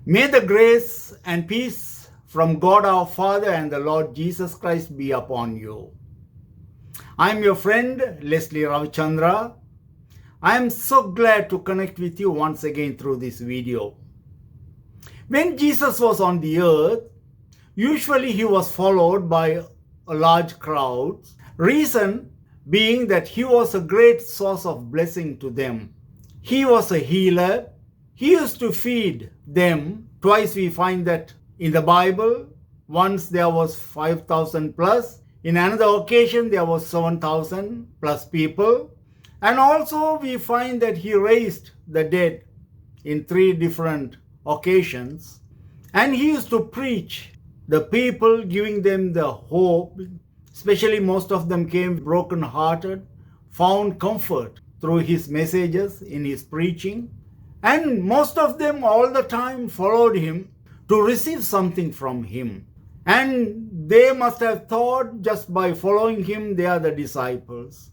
May the grace and peace from God our Father and the Lord Jesus Christ be upon you. I am your friend Leslie Ravichandra. I am so glad to connect with you once again through this video. When Jesus was on the earth, usually he was followed by a large crowd. Reason being that he was a great source of blessing to them. He was a healer. He used to feed them. Twice we find that in the Bible. Once there was 5,000 plus. In another occasion there was 7,000 plus people. And also we find that he raised the dead in 3 different occasions. And he used to preach the people, giving them the hope. Especially most of them came broken-hearted, found comfort through his messages in his preaching. And most of them all the time followed him to receive something from him. And they must have thought just by following him they are the disciples.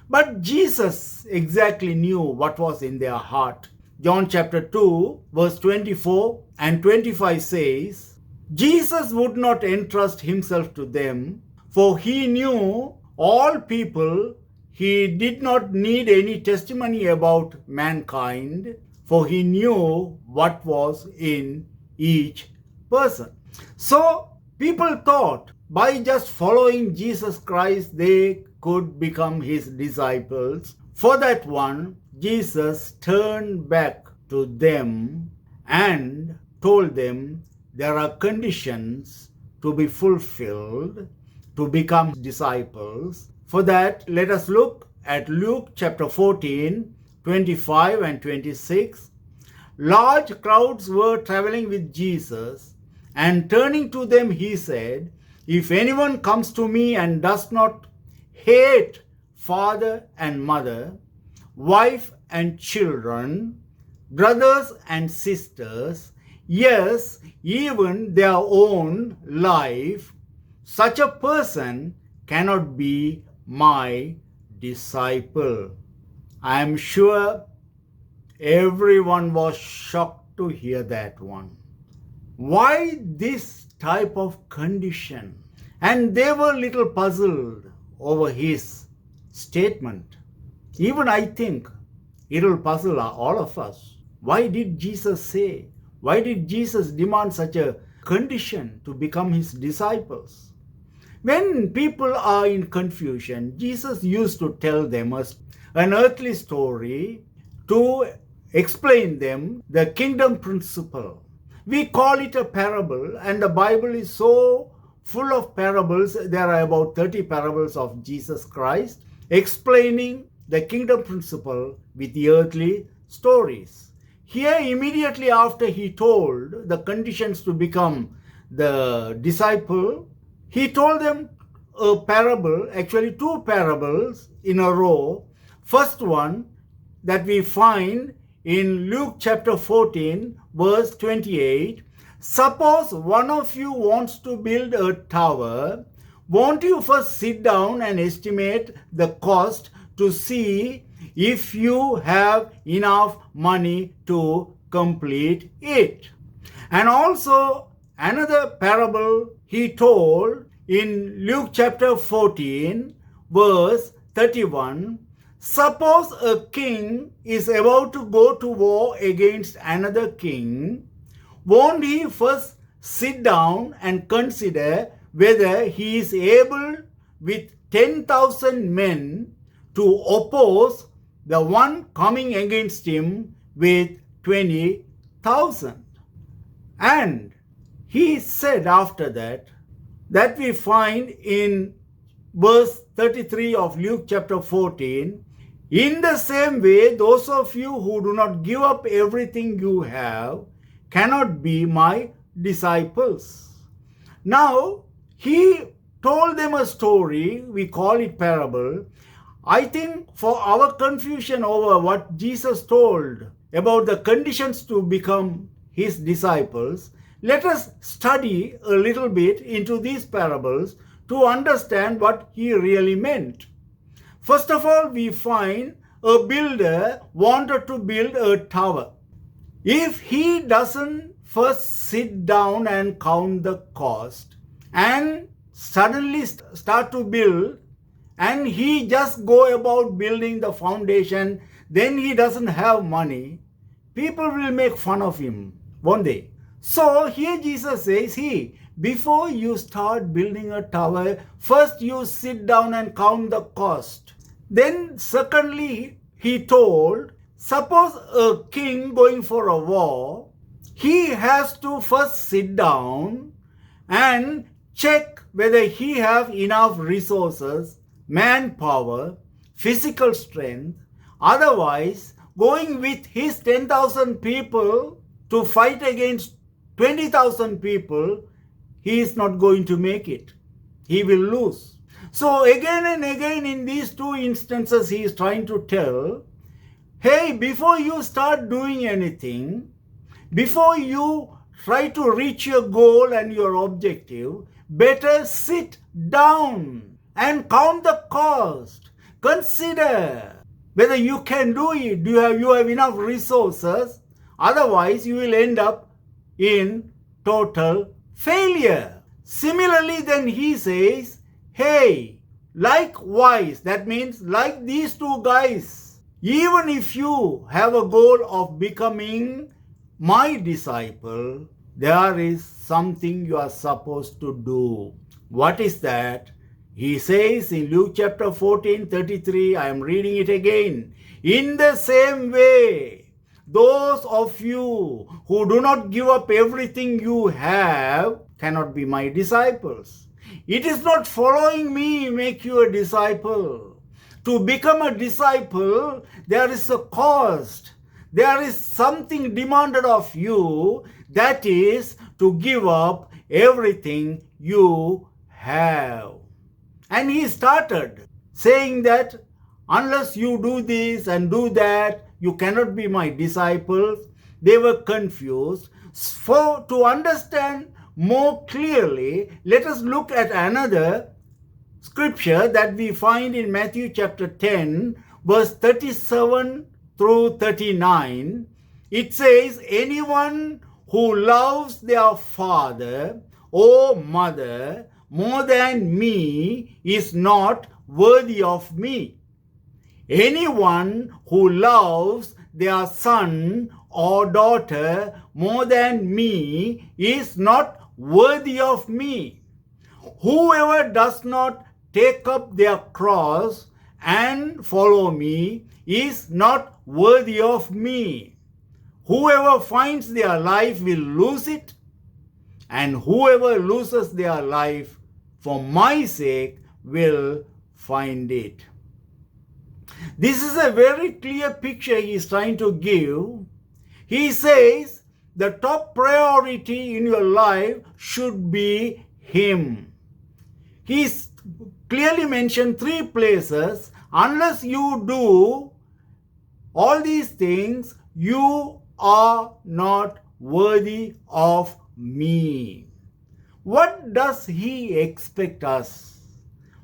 But Jesus exactly knew what was in their heart. John chapter 2 verse 24 and 25 says, Jesus would not entrust himself to them, for he knew all people. He did not need any testimony about mankind, for he knew what was in each person. So people thought by just following Jesus Christ they could become his disciples. For that one, Jesus turned back to them and told them there are conditions to be fulfilled to become disciples. For that, let us look at Luke chapter 14, 25 and 26. Large crowds were traveling with Jesus, and turning to them he said, if anyone comes to me and does not hate father and mother, wife and children, brothers and sisters, yes, even their own life, such a person cannot be my disciple. I am sure everyone was shocked to hear that one. Why this type of condition? And they were a little puzzled over his statement. Even I think it will puzzle all of us. Why did Jesus say? Why did Jesus demand such a condition to become his disciples? When people are in confusion, Jesus used to tell them an earthly story to explain them the kingdom principle. We call it a parable, and the Bible is so full of parables. There are about 30 parables of Jesus Christ explaining the kingdom principle with the earthly stories. Here, immediately after he told the conditions to become the disciple, he told them a parable, actually 2 parables in a row. First one that we find in Luke chapter 14 verse 28. Suppose one of you wants to build a tower, won't you first sit down and estimate the cost to see if you have enough money to complete it? And also another parable he told in Luke chapter 14 verse 31. Suppose a king is about to go to war against another king, won't he first sit down and consider whether he is able with 10,000 men to oppose the one coming against him with 20,000? And he said after that we find in verse 33 of Luke chapter 14, in the same way, those of you who do not give up everything you have cannot be my disciples. Now, he told them a story, we call it parable. I think for our confusion over what Jesus told about the conditions to become his disciples, let us study a little bit into these parables to understand what he really meant. First of all, we find a builder wanted to build a tower. If he doesn't first sit down and count the cost and suddenly start to build, and he just go about building the foundation, then he doesn't have money, people will make fun of him, won't they? So here Jesus says, before you start building a tower, first you sit down and count the cost. Then secondly, he told, suppose a king going for a war, he has to first sit down and check whether he have enough resources, manpower, physical strength. Otherwise, going with his 10,000 people to fight against 20,000 people, he is not going to make it. He will lose. So again and again in these two instances, he is trying to tell, hey, before you start doing anything, before you try to reach your goal and your objective, better sit down and count the cost. Consider whether you can do it. You have enough resources. Otherwise, you will end up in total failure. Similarly, then he says, hey, likewise, that means like these two guys, even if you have a goal of becoming my disciple, there is something you are supposed to do. What is that? He says in Luke chapter 14:33, I am reading it again. In the same way, those of you who do not give up everything you have cannot be my disciples. It is not following me make you a disciple. To become a disciple, there is a cost. There is something demanded of you, that is to give up everything you have. And he started saying that unless you do this and do that, you cannot be my disciples. They were confused. For to understand more clearly, let us look at another scripture that we find in Matthew chapter 10, verse 37 through 39. It says, anyone who loves their father or mother more than me is not worthy of me. Anyone who loves their son or daughter more than me is not worthy of me. Whoever does not take up their cross and follow me is not worthy of me. Whoever finds their life will lose it, and whoever loses their life for my sake will find it. This is a very clear picture he is trying to give. He says the top priority in your life should be him. He's clearly mentioned 3 places. Unless you do all these things, you are not worthy of me. What does he expect us?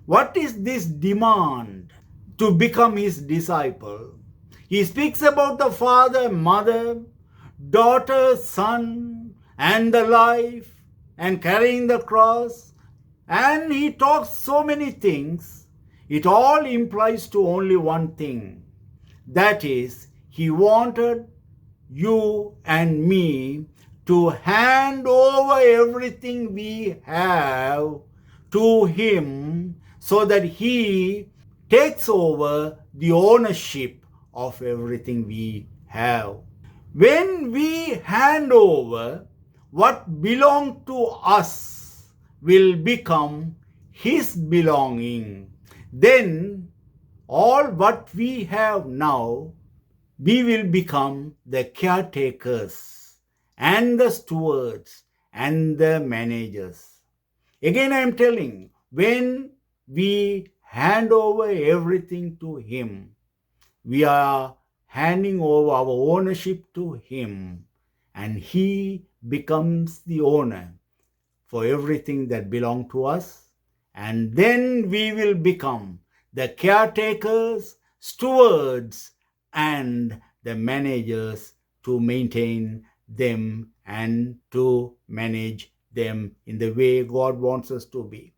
What is this demand to become his disciple? He speaks about the father, mother, daughter, son, and the life, and carrying the cross. And he talks so many things. It all implies to only one thing. That is, he wanted you and me to hand over everything we have to him so that he takes over the ownership of everything we have. When we hand over what belongs to us will become his belonging, then all what we have now, we will become the caretakers and the stewards and the managers. Again, I am telling, when we hand over everything to him, we are handing over our ownership to him, and he becomes the owner for everything that belongs to us. And then we will become the caretakers, stewards, and the managers to maintain them and to manage them in the way God wants us to be.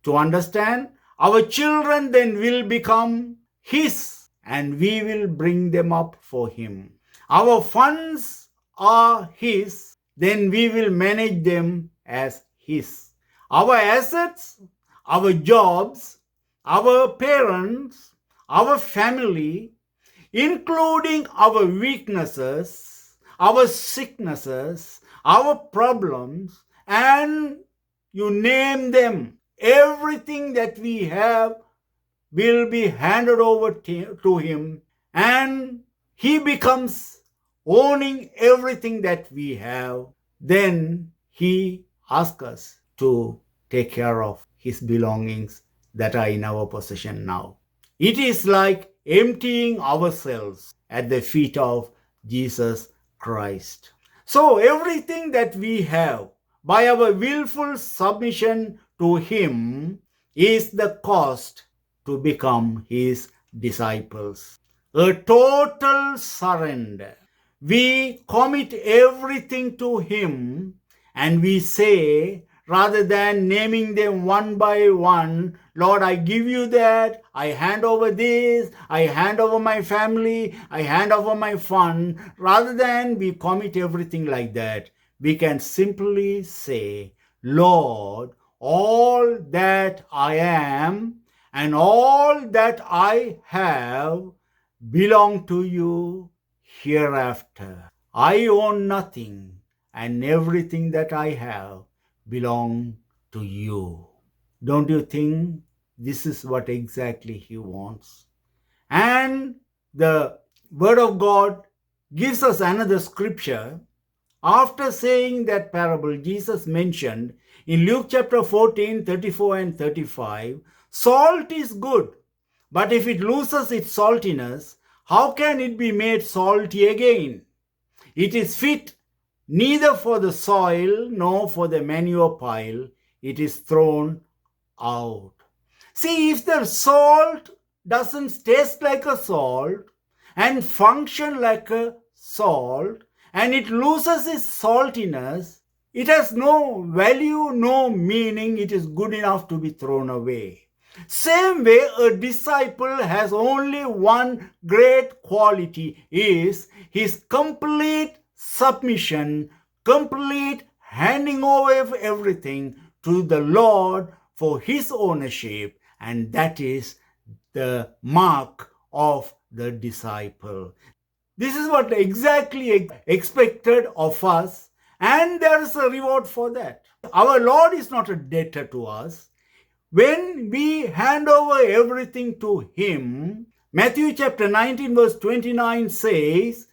To understand, our children then will become His and we will bring them up for Him. Our funds are His, then we will manage them as His. Our assets, our jobs, our parents, our family, including our weaknesses, our sicknesses, our problems, and you name them, everything that we have will be handed over to Him, and He becomes owning everything that we have. Then He asks us to take care of His belongings that are in our possession now. It is like emptying ourselves at the feet of Jesus Christ. So everything that we have by our willful submission to Him is the cost to become His disciples. A total surrender. We commit everything to Him and we say, rather than naming them one by one, Lord, I give you that, I hand over this, I hand over my family, I hand over my fund. Rather than we commit everything like that, we can simply say, Lord, all that I am and all that I have belong to you hereafter. I own nothing, and everything that I have belong to you. Don't you think this is what exactly He wants? And the Word of God gives us another scripture. After saying that parable, Jesus mentioned in Luke chapter 14, 34 and 35, salt is good, but if it loses its saltiness, how can it be made salty again? It is fit neither for the soil nor for the manure pile. It is thrown out. See, if the salt doesn't taste like a salt and function like a salt, and it loses its saltiness, it has no value, no meaning. It is good enough to be thrown away. Same way, a disciple has only one great quality, is his complete submission, complete handing over everything to the Lord for His ownership, and that is the mark of the disciple. This is what exactly expected of us, and there is a reward for that. Our Lord is not a debtor to us. When we hand over everything to Him, Matthew chapter 19 verse 29 says,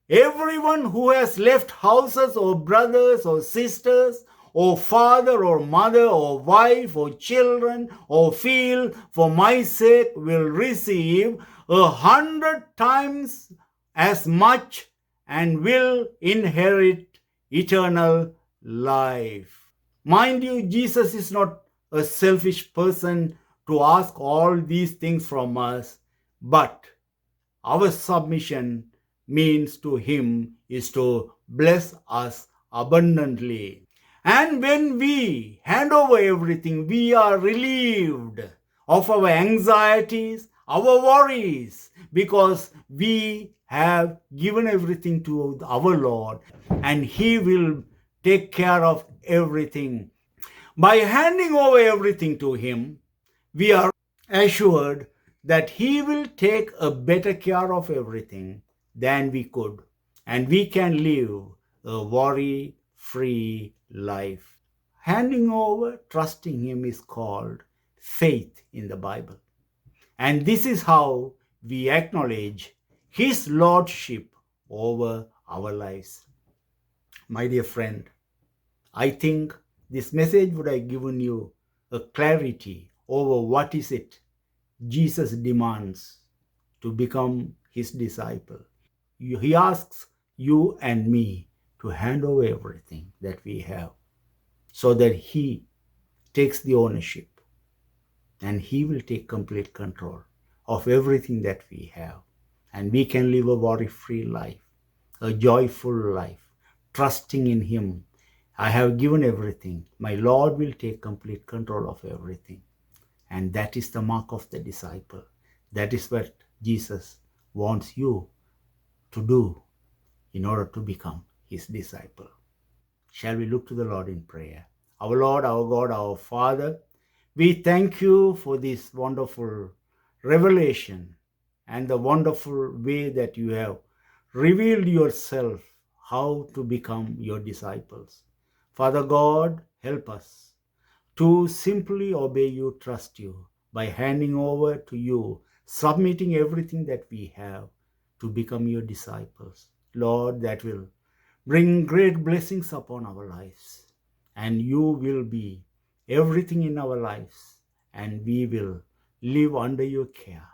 everyone who has left houses or brothers or sisters or father or mother or wife or children or field for my sake will receive 100 times as much and will inherit eternal life. Mind you, Jesus is not a selfish person to ask all these things from us, but our submission means to Him is to bless us abundantly. And when we hand over everything, we are relieved of our anxieties, our worries, because we have given everything to our Lord, and He will take care of everything. By handing over everything to Him, we are assured that He will take a better care of everything than we could, and we can live a worry-free life. Handing over, trusting Him is called faith in the Bible. And this is how we acknowledge His Lordship over our lives. My dear friend, I think this message would have given you a clarity over what is it Jesus demands to become His disciple. He asks you and me to hand over everything that we have so that He takes the ownership and He will take complete control of everything that we have. And we can live a worry-free life, a joyful life, trusting in Him. I have given everything. My Lord will take complete control of everything. And that is the mark of the disciple. That is what Jesus wants you to do in order to become His disciple. Shall we look to the Lord in prayer? Our Lord, our God, our Father, we thank you for this wonderful revelation and the wonderful way that you have revealed yourself how to become your disciples. Father God, help us to simply obey you, trust you, by handing over to you, submitting everything that we have to become your disciples. Lord, that will bring great blessings upon our lives, and you will be everything in our lives, and we will live under your care.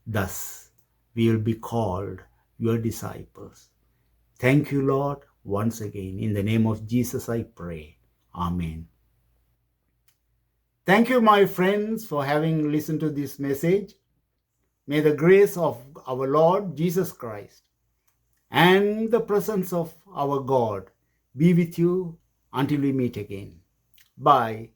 Thus, we will be called your disciples. Thank you, Lord, once again. In the name of Jesus, I pray. Amen. Thank you, my friends, for having listened to this message. May the grace of our Lord Jesus Christ and the presence of our God be with you until we meet again. Bye.